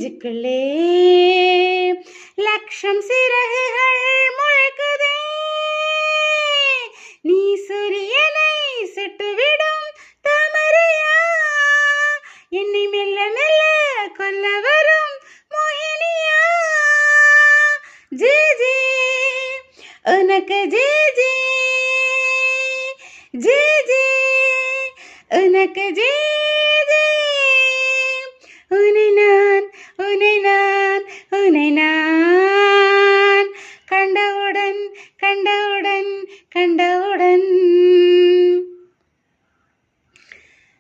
நெஞ்சுக்குள்ளே லட்சம் சிறகுகள் முழக்குதே. நீ சூரியனை சுட்டுவிடும் தாமரையா, என்னை மெல்ல மெல்ல கொல்ல வரும் மோகினியா. ஜே ஜே உனக்கு ஜே ஜே, ஜே ஜே உனக்கு ஜே ஜே. உன்னை நான் உன்னை நான் உன்னை நான் கண்டவுடன் கண்டவுடன் கண்டவுடன்.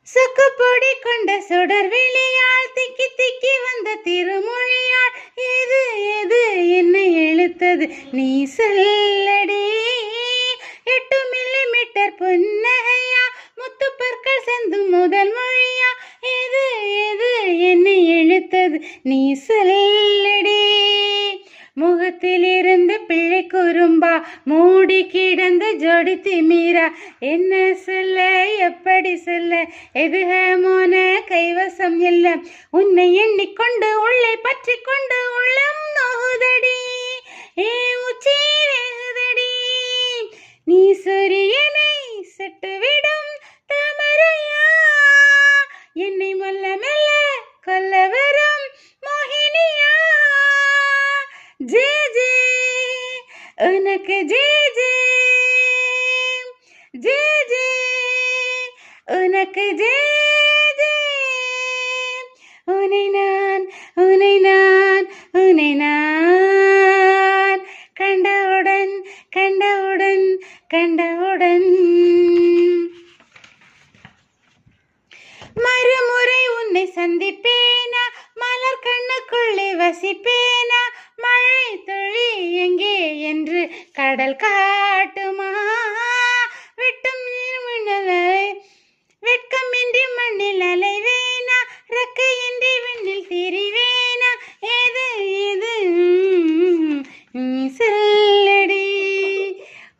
சொக்குப்பொடி கொண்ட சுடர் வெளியால் திக்கி திக்கி வந்த திருமொழியால் எது எது என்னை இழுத்தது நீ சொல்லடி. 8 மில்லிமீட்டர் புன்னகையா, முத்து பற்கள் செந்தும் முதல் மொழியா, எது எது என்னை இழுத்தது நீ சொல்லடி. முகத்தில் இருந்து பிள்ளை குறும்பா, மூடி கிடந்த ஜோடி திமீரா, என்ன சொல்ல எப்படி சொல்ல, எதுகமோன கைவசம் இல்ல. உன்னை எண்ணிக்கொண்டு உள்ளே பற்றி கொண்டு உள்ளம் நோகுதடி, ஏ உச்சி வேகுதடி. நீ சூரியனை சுட்டுவிடும் தாமரையா, என்னை மெல்ல மெல்ல கொல்ல வரும் மோகினியா. ஜே ஜே உனக்கு ஜே ஜே, ஜே ஜே உனக்கு ஜே ஜே. உன்னை நான் உன்னை நான் உன்னை நான் கண்டவுடன் கண்டவுடன் கண்டவுடன். மறுமுறை உன்னை சந்திப்பேனா, மலர் கண்ணுக்குள்ளே வசிப்பேனா, மழை துளி எங்கே என்று கடல் காட்டுமா. வெட்டும் மின்னலை வெட்கமின்றி மண்ணில் அலைவேனா, ரெக்கையின்றி விண்ணில் திரிவேனா, எது எது நீ சொல்லடி.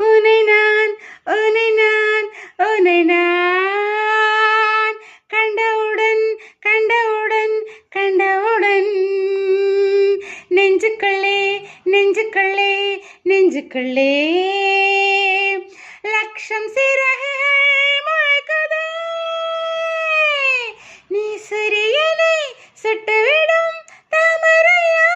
உன்னை நான் உன்னை நான் உன்னை நான் கண்டவுடன் கண்டவுடன் கண்டவுடன். நெஞ்சுக்குள்ளே நெஞ்சுக்குள்ளே நெஞ்சுக்குள்ளே லட்சம் சிறகுகள் முழக்குதே. நீ சூரியனை சுட்டு